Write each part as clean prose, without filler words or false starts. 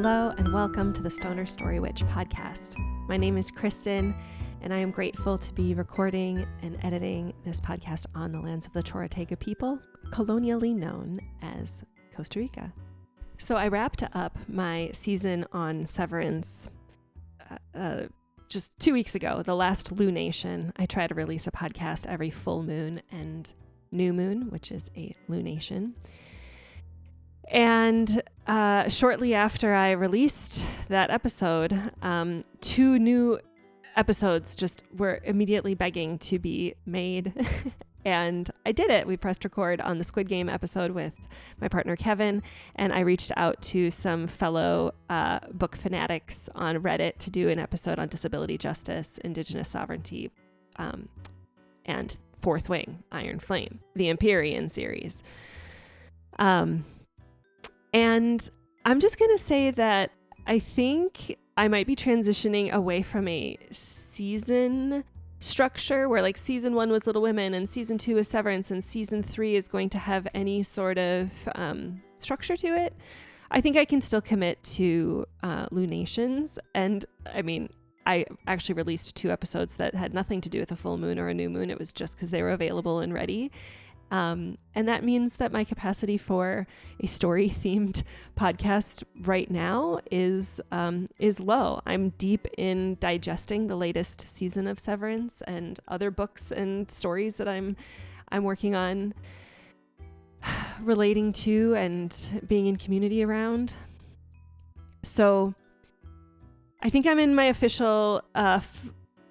Hello and welcome to the Stoner Story Witch podcast. My name is Kristyn, and I am grateful to be recording and editing this podcast on the lands of the Chorotega people, colonially known as Costa Rica. So I wrapped up my season on Severance just 2 weeks ago, the last lunation. I try to release a podcast every full moon and new moon, which is a lunation. And shortly after I released that episode, 2 new episodes just were immediately begging to be made. And I did it. We pressed record on the Squid Game episode with my partner, Kevin. And I reached out to some fellow book fanatics on Reddit to do an episode on disability justice, indigenous sovereignty, and Fourth Wing, Iron Flame, the Empyrean series. And I'm just going to say that I think I might be transitioning away from a season structure where like season 1 was Little Women and season 2 is Severance and season 3 is going to have any sort of structure to it. I think I can still commit to lunations. And I mean, I actually released 2 episodes that had nothing to do with a full moon or a new moon. It was just because they were available and ready. And that means that my capacity for a story-themed podcast right now is low. I'm deep in digesting the latest season of Severance and other books and stories that I'm working on relating to and being in community around. So I think I'm in my official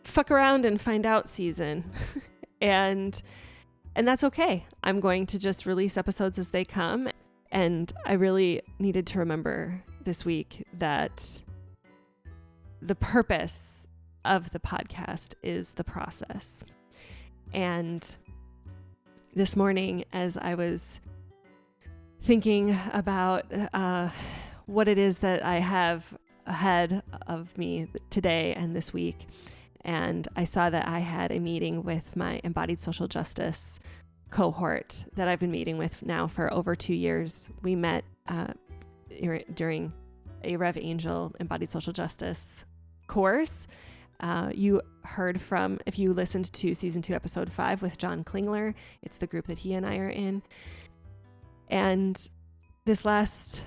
fuck around and find out season. And that's okay. I'm going to just release episodes as they come. And I really needed to remember this week that the purpose of the podcast is the process. And this morning, as I was thinking about what it is that I have ahead of me today and this week, and I saw that I had a meeting with my Embodied Social Justice cohort that I've been meeting with now for over 2 years. We met during a Rev Angel Embodied Social Justice course. You heard from, if you listened to season 2, episode 5 with John Klingler, it's the group that he and I are in. And these last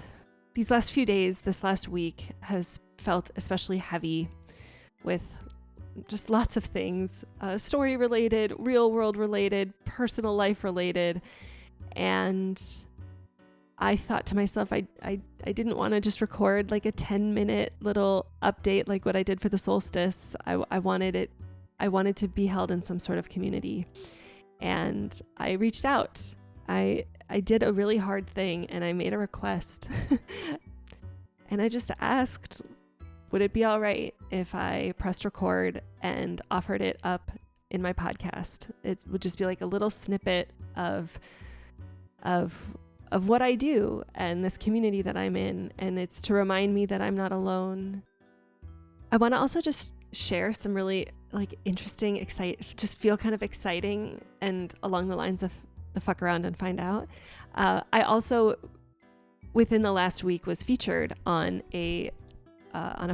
few days, this last week has felt especially heavy with just lots of things, story related, real world related, personal life related. And I thought to myself, I didn't want to just record like a 10-minute little update like what I did for the solstice. I wanted to be held in some sort of community. And I reached out. I did a really hard thing and I made a request. And I just asked, would it be all right if I pressed record and offered it up in my podcast? It would just be like a little snippet of what I do and this community that I'm in. And it's to remind me that I'm not alone. I want to also just share some really like interesting, just feel kind of exciting and along the lines of the fuck around and find out. I also, within the last week, was featured on a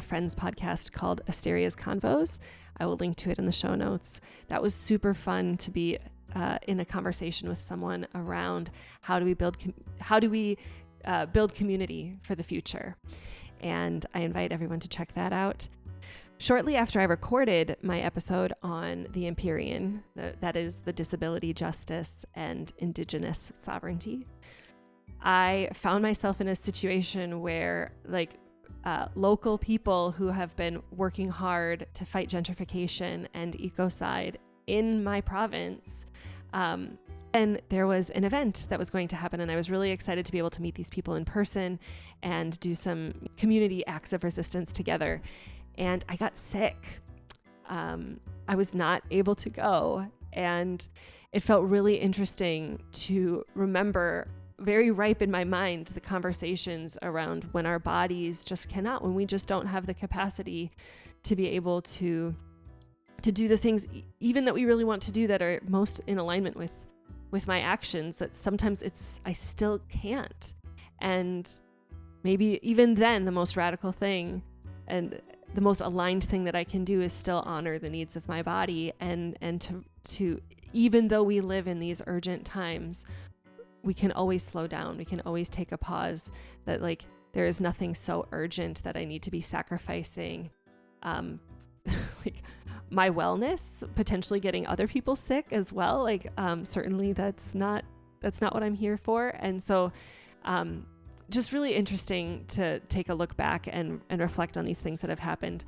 friend's podcast called Asteria's Convos. I will link to it in the show notes. That was super fun to be in a conversation with someone around how do we build community for the future. And I invite everyone to check that out. Shortly after I recorded my episode on the Empyrean, that is the disability justice and indigenous sovereignty, I found myself in a situation where local people who have been working hard to fight gentrification and ecocide in my province. And there was an event that was going to happen, and I was really excited to be able to meet these people in person and do some community acts of resistance together. And I got sick. I was not able to go, and it felt really interesting to remember, very ripe in my mind, the conversations around when our bodies just cannot, when we just don't have the capacity to be able to do the things even that we really want to do that are most in alignment with my actions, that sometimes I still can't. And maybe even then the most radical thing and the most aligned thing that I can do is still honor the needs of my body, and to even though we live in these urgent times, we can always slow down. We can always take a pause, that like there is nothing so urgent that I need to be sacrificing like my wellness, potentially getting other people sick as well. Like certainly that's not what I'm here for. And so just really interesting to take a look back and reflect on these things that have happened.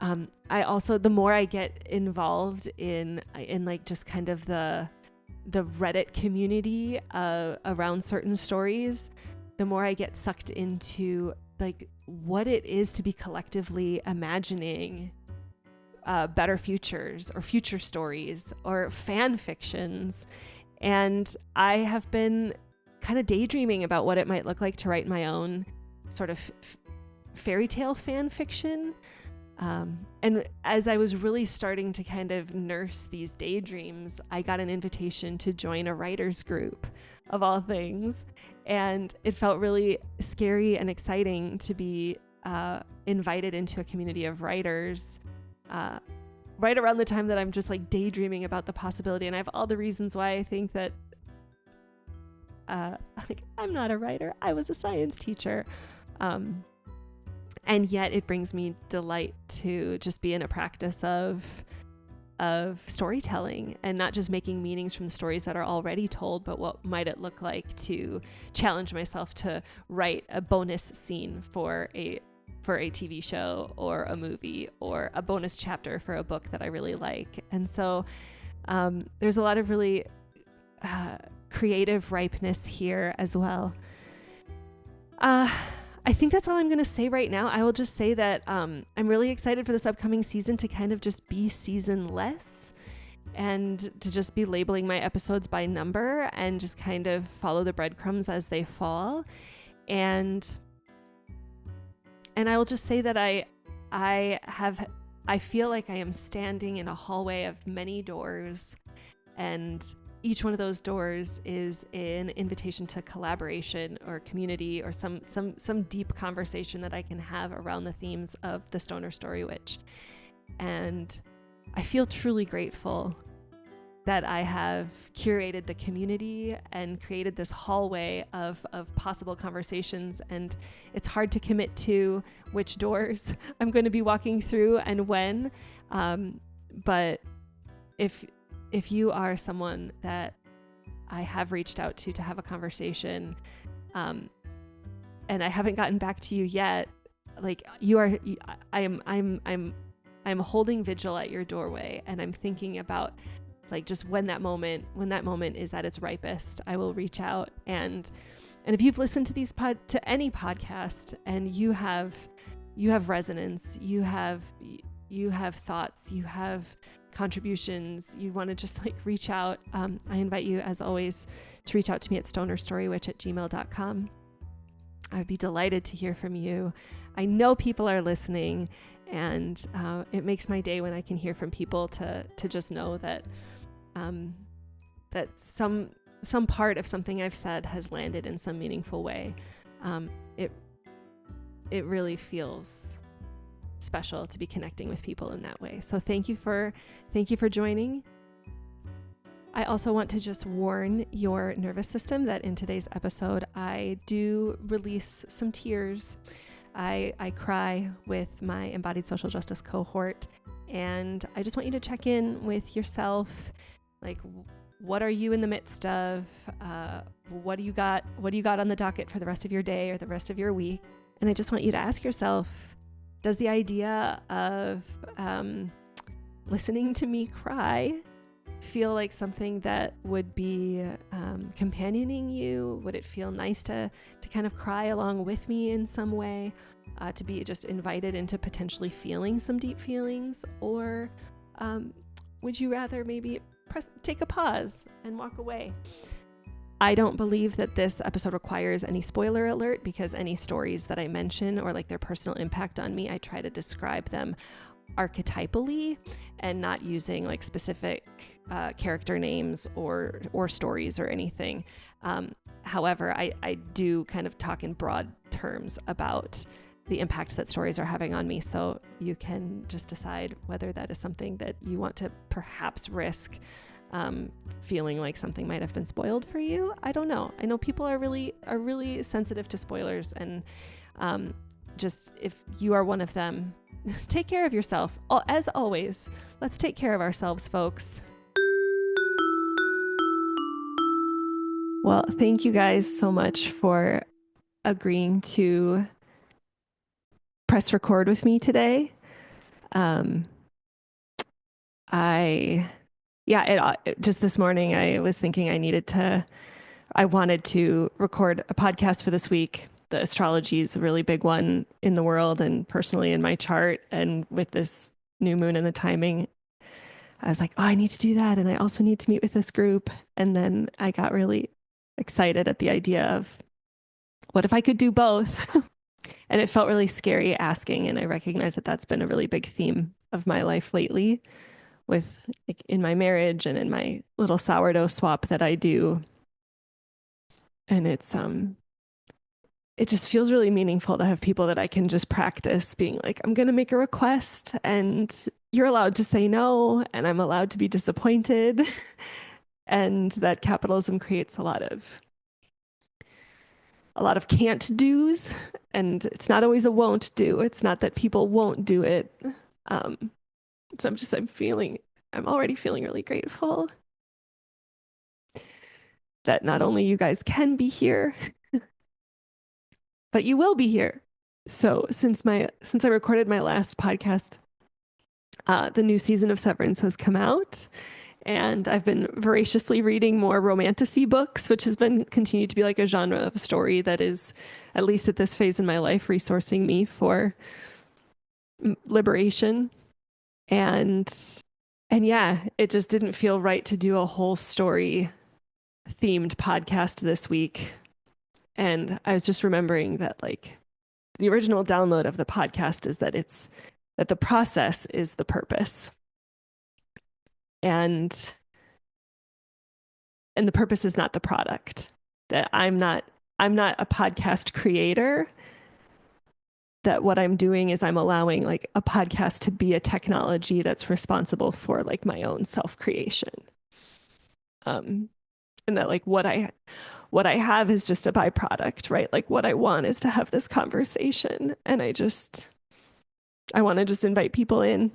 I also, the more I get involved in like just kind of the Reddit community around certain stories, the more I get sucked into like what it is to be collectively imagining better futures or future stories or fan fictions. And I have been kind of daydreaming about what it might look like to write my own sort of fairy tale fan fiction. And as I was really starting to kind of nurse these daydreams, I got an invitation to join a writers group, of all things. And it felt really scary and exciting to be invited into a community of writers right around the time that I'm just like daydreaming about the possibility. And I have all the reasons why I think that like I'm not a writer. I was a science teacher. And yet it brings me delight to just be in a practice of storytelling and not just making meanings from the stories that are already told, but what might it look like to challenge myself to write a bonus scene for a TV show or a movie, or a bonus chapter for a book that I really like. And so there's a lot of really creative ripeness here as well. I think that's all I'm going to say right now. I will just say that I'm really excited for this upcoming season to kind of just be seasonless and to just be labeling my episodes by number and just kind of follow the breadcrumbs as they fall. And I will just say that I feel like I am standing in a hallway of many doors, and each one of those doors is an invitation to collaboration or community or some deep conversation that I can have around the themes of the Stoner Story Witch. And I feel truly grateful that I have curated the community and created this hallway of possible conversations. And it's hard to commit to which doors I'm going to be walking through and when. But if you are someone that I have reached out to have a conversation, and I haven't gotten back to you yet, like I'm holding vigil at your doorway, and I'm thinking about like just when that moment is at its ripest, I will reach out. And if you've listened to to any podcast and you have resonance, you have thoughts, you have contributions, you want to just like reach out, I invite you as always to reach out to me at stonerstorywitch@gmail.com. I would be delighted to hear from you. I know people are listening, and it makes my day when I can hear from people to just know that that some part of something I've said has landed in some meaningful way. It really feels special to be connecting with people in that way. So thank you for joining. I also want to just warn your nervous system that in today's episode, I do release some tears. I cry with my Embodied Social Justice cohort, and I just want you to check in with yourself. Like, what are you in the midst of? What do you got on the docket for the rest of your day or the rest of your week? And I just want you to ask yourself, does the idea of listening to me cry feel like something that would be companioning you? Would it feel nice to kind of cry along with me in some way, to be just invited into potentially feeling some deep feelings? Or would you rather maybe take a pause and walk away? I don't believe that this episode requires any spoiler alert, because any stories that I mention or like their personal impact on me, I try to describe them archetypally and not using like specific character names or stories or anything. However, I do kind of talk in broad terms about the impact that stories are having on me. So you can just decide whether that is something that you want to perhaps risk feeling like something might have been spoiled for you. I don't know. I know people are really sensitive to spoilers, and just if you are one of them, take care of yourself. As always, let's take care of ourselves, folks. Well, thank you guys so much for agreeing to press record with me today. Just this morning, I was thinking I wanted to record a podcast for this week. The astrology is a really big one in the world and personally in my chart. And with this new moon and the timing, I was like, oh, I need to do that. And I also need to meet with this group. And then I got really excited at the idea of what if I could do both? And it felt really scary asking. And I recognize that that's been a really big theme of my life lately, with like in my marriage and in my little sourdough swap that I do. And it just feels really meaningful to have people that I can just practice being like, I'm going to make a request and you're allowed to say no, and I'm allowed to be disappointed. And that capitalism creates a lot of can't do's, and it's not always a won't do. It's not that people won't do it. So I'm already feeling really grateful that not only you guys can be here, but you will be here. So since I recorded my last podcast, the new season of Severance has come out, and I've been voraciously reading more romantasy books, which has been continued to be like a genre of story that is, at least at this phase in my life, resourcing me for liberation. And yeah, it just didn't feel right to do a whole story themed podcast this week. And I was just remembering that like the original download of the podcast is that the process is the purpose. And the purpose is not the product. That I'm not a podcast creator. That what I'm doing is I'm allowing like a podcast to be a technology that's responsible for like my own self-creation. And that like what I have is just a byproduct, right? Like what I want is to have this conversation, and I want to just invite people in.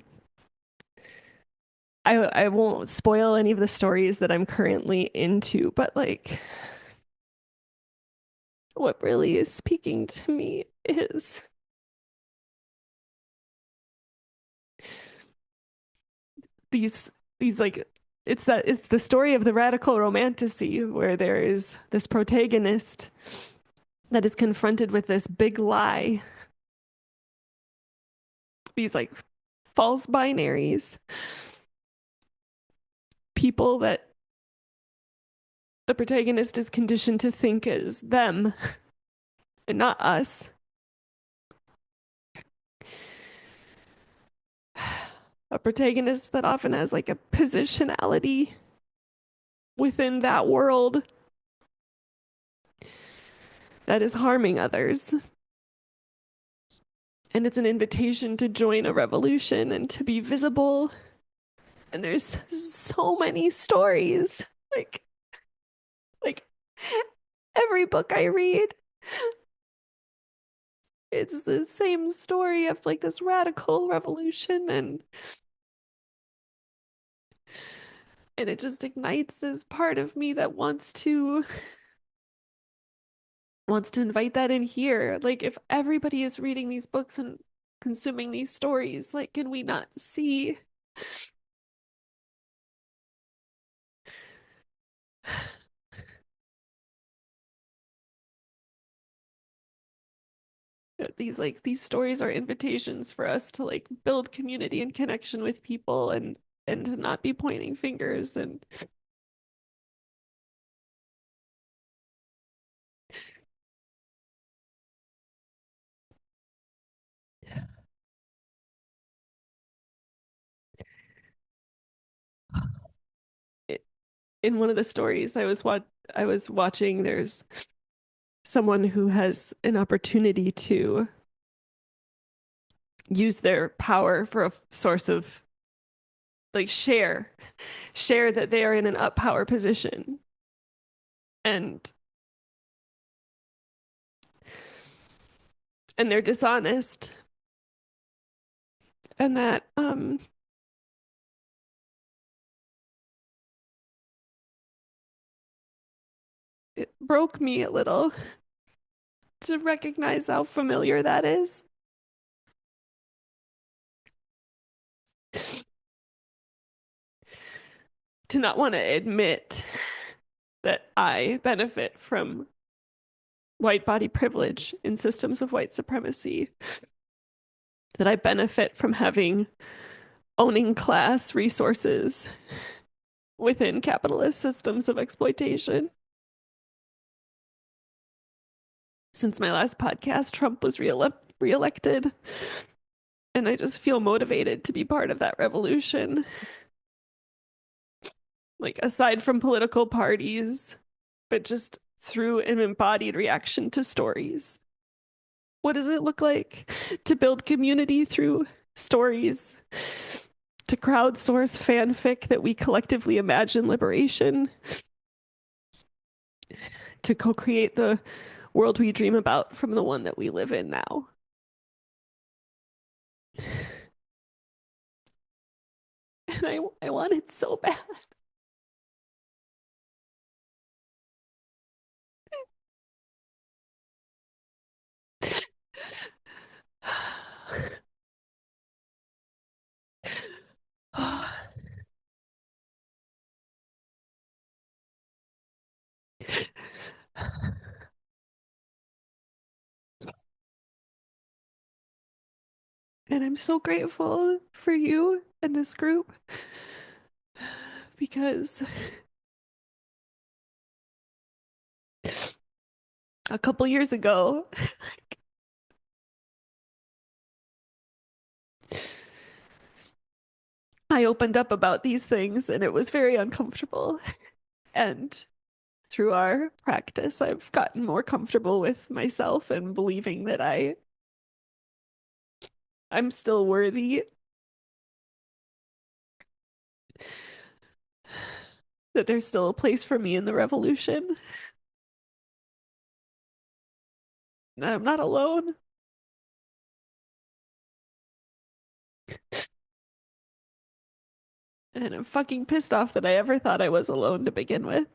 I won't spoil any of the stories that I'm currently into, but like what really is speaking to me is these like it's the story of the radical romantasy, where there is this protagonist that is confronted with this big lie, these like false binaries, people that the protagonist is conditioned to think as them and not us. A protagonist that often has like a positionality within that world that is harming others. And it's an invitation to join a revolution and to be visible. And there's so many stories. Like every book I read, it's the same story of like this radical revolution, and it just ignites this part of me that wants to invite that in here. Like if everybody is reading these books and consuming these stories, like can we not see these stories are invitations for us to like build community and connection with people, and to not be pointing fingers. And in one of the stories I was watching, there's someone who has an opportunity to use their power for a source of like share that they are in an up power position, and they're dishonest, and that it broke me a little to recognize how familiar that is. To not want to admit that I benefit from white body privilege in systems of white supremacy, that I benefit from having owning class resources within capitalist systems of exploitation. Since my last podcast, Trump was reelected, and I just feel motivated to be part of that revolution. Like, aside from political parties, but just through an embodied reaction to stories. What does it look like to build community through stories? To crowdsource fanfic that we collectively imagine liberation? To co-create the world we dream about from the one that we live in now? And I want it so bad. And I'm so grateful for you and this group, because a couple years ago, I opened up about these things and it was very uncomfortable. And through our practice, I've gotten more comfortable with myself and believing that I'm still worthy, that there's still a place for me in the revolution, that I'm not alone. And I'm fucking pissed off that I ever thought I was alone to begin with.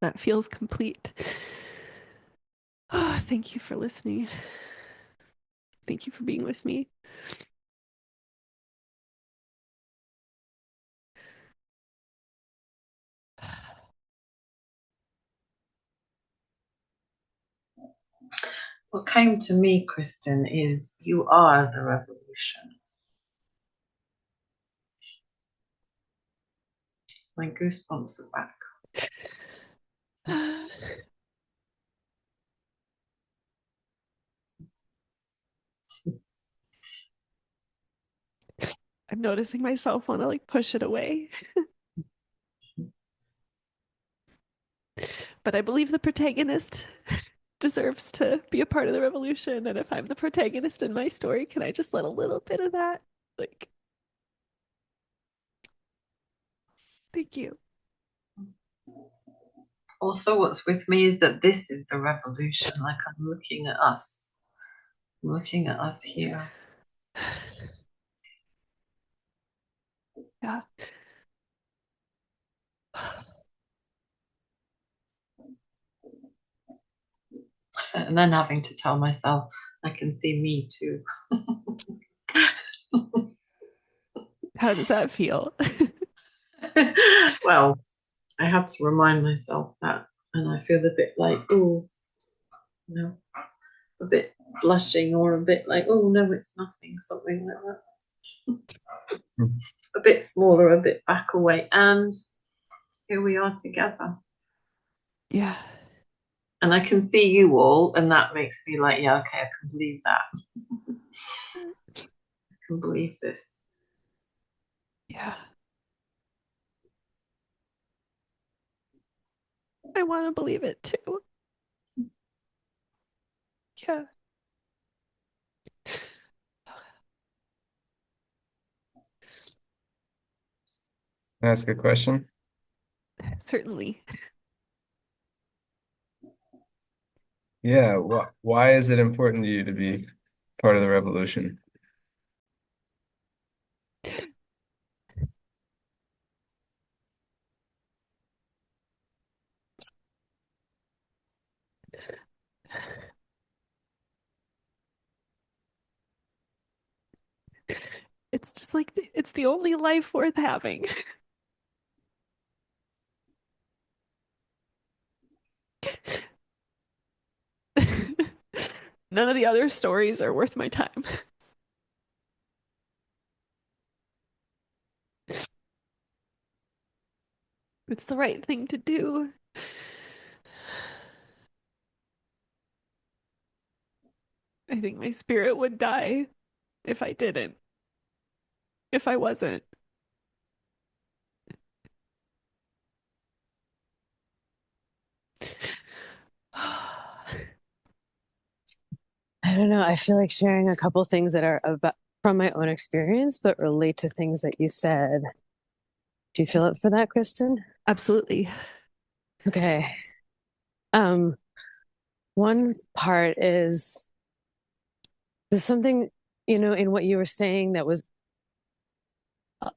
That feels complete. Thank you for listening. Thank you for being with me. What came to me, Kristyn, is you are the revolution. My goosebumps are back. I'm noticing myself want to like push it away. But I believe the protagonist deserves to be a part of the revolution. And if I'm the protagonist in my story, can I just let a little bit of that? Like, thank you. Also, what's with me is that this is the revolution. Like, I'm looking at us. I'm looking at us here. Yeah. And then having to tell myself, I can see me too. How does that feel? Well, I had to remind myself that, and I feel a bit like, oh, you know, a bit blushing or a bit like, oh, no, it's nothing, something like that. A bit smaller, a bit back away, and here we are together. Yeah. And I can see you all, and that makes me like, yeah, okay, I can believe that. I can believe this. Yeah. I want to believe it too. Yeah. Ask a question. Certainly. Yeah. Why is it important to you to be part of the revolution? It's just like it's the only life worth having. None of the other stories are worth my time. It's the right thing to do. I think my spirit would die if I didn't, if I wasn't. I don't know. I feel like sharing a couple things that are about from my own experience, but relate to things that you said. Do you feel up for that, Kristyn? Absolutely. Okay. Um, one part is there's something, in what you were saying that was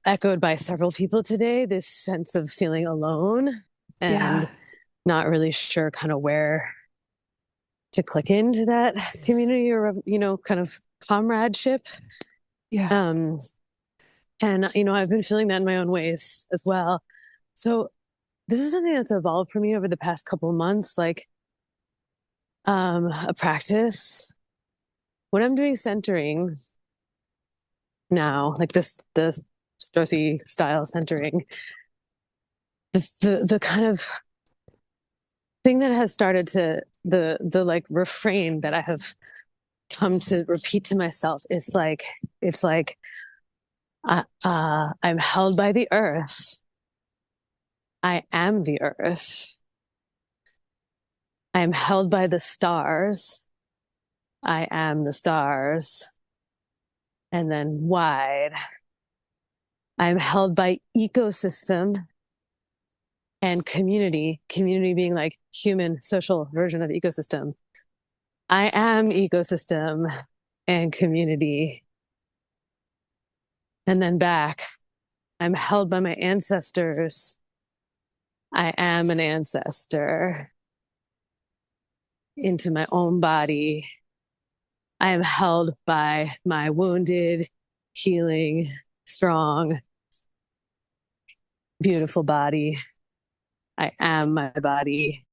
echoed by several people today, this sense of feeling alone and Yeah. not really sure kind of where to click into that community or, kind of comradeship. Yeah. And, I've been feeling that in my own ways as well. So this is something that's evolved for me over the past couple of months, like a practice. When I'm doing centering now, like the Stossy style centering, the kind of thing that has started to the like refrain that I have come to repeat to myself is like it's like I'm held by the earth. I am the earth. I am held by the stars. I am the stars. And then wide. I'm held by ecosystem and community being like human social version of ecosystem. I am ecosystem and community. And then back, I'm held by my ancestors. I am an ancestor into my own body. I am held by my wounded, healing, strong, beautiful body. I am my body.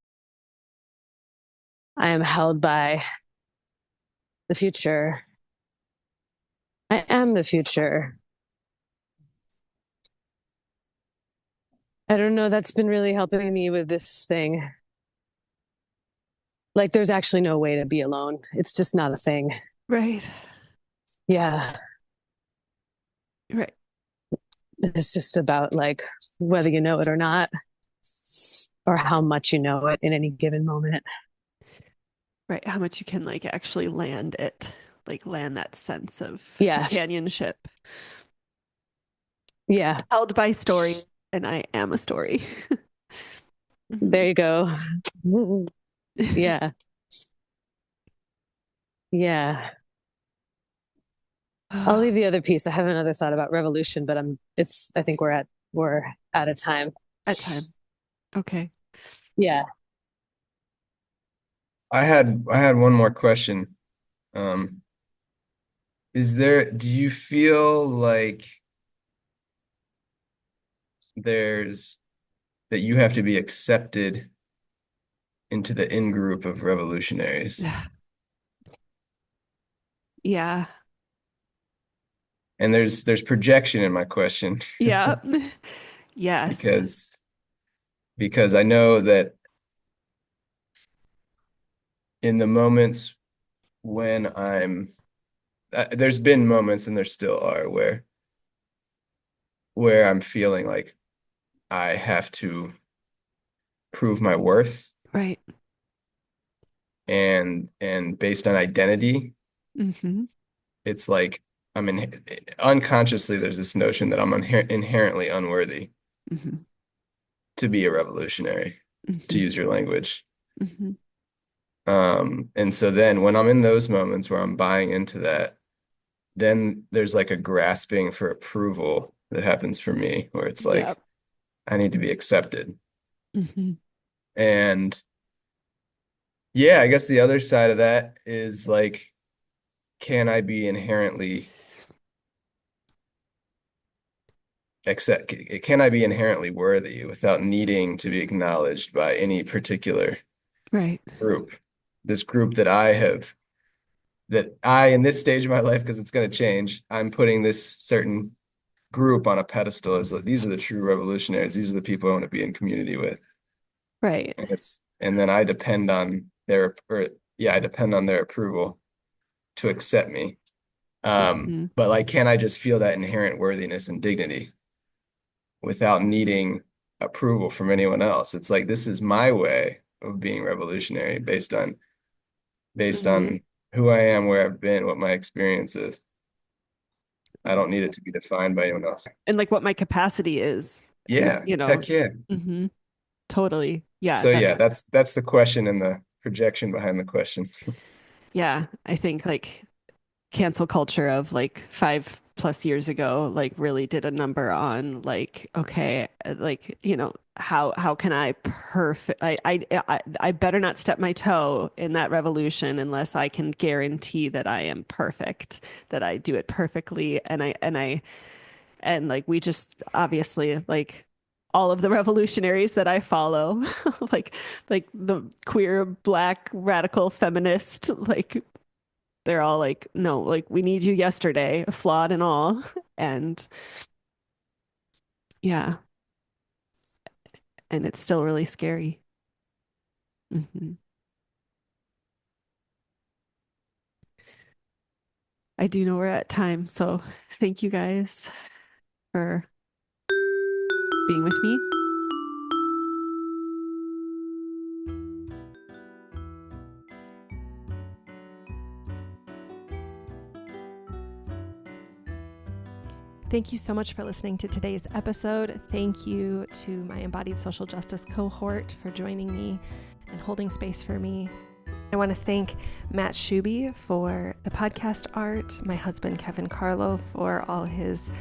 I am held by the future. I am the future. I don't know. That's been really helping me with this thing. Like, there's actually no way to be alone. It's just not a thing. Right. Yeah. Right. It's just about like whether you know it or not, or how much you know it in any given moment. Right. How much you can like actually land it, like land that sense of Yeah. companionship. Yeah. Held by story, and I am a story. There you go. Yeah. Yeah. I'll leave the other piece. I have another thought about revolution, but I think we're out of time. At time. Okay. Yeah. I had one more question. Um, do you feel like there's that you have to be accepted into the in-group of revolutionaries? Yeah. Yeah. And there's projection in my question. Yeah. Yes. because I know that in the moments when there's been moments, and there still are, where I'm feeling like I have to prove my worth, Right. and based on identity, Mm-hmm. it's like unconsciously there's this notion that I'm inherently unworthy Mm-hmm. to be a revolutionary, to Mm-hmm. use your language. Mm-hmm. And so then when I'm in those moments where I'm buying into that, then there's like a grasping for approval that happens for me, where it's like, Yep. I need to be accepted. Mm-hmm. And yeah, I guess the other side of that is like, can I be inherently worthy without needing to be acknowledged by any particular Right. group? This group that in this stage of my life, because it's going to change, I'm putting this certain group on a pedestal as like, these are the true revolutionaries. These are the people I want to be in community with. Right. And then I depend on I depend on their approval to accept me. Mm-hmm. But like, can I just feel that inherent worthiness and dignity without needing approval from anyone else? It's like, this is my way of being revolutionary based on Mm-hmm. who I am, where I've been, what my experience is. I don't need it to be defined by anyone else. And like what my capacity is. Yeah, You know. heck yeah. Mm-hmm. Totally. Yeah. So yeah, that's the question and the projection behind the question. Yeah. I think like cancel culture of like 5+ years ago like really did a number on like, okay, like, you know, how can I better not step my toe in that revolution unless I can guarantee that I am perfect, that I do it perfectly. And like we just obviously like all of the revolutionaries that I follow, like the queer, black, radical feminist, like they're all like, no, like we need you yesterday, flawed and all. And yeah, and it's still really scary. Hmm. I do know we're at time, so thank you guys for being with me. Thank you so much for listening to today's episode. Thank you to my Embodied Social Justice cohort for joining me and holding space for me. I want to thank Matt Schubbe for the podcast art, my husband Kevin Carlo for all his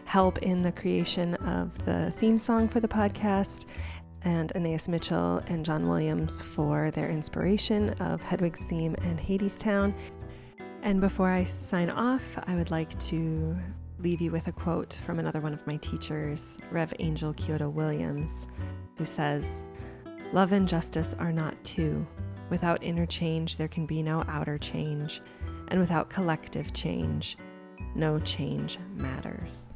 help in the creation of the theme song for the podcast, and Anais Mitchell and John Williams for their inspiration of Hedwig's theme and Hadestown. And before I sign off, I would like to leave you with a quote from another one of my teachers, Rev. Angel Kyoto Williams, who says, "Love and justice are not two. Without inner change, there can be no outer change. And without collective change, no change matters."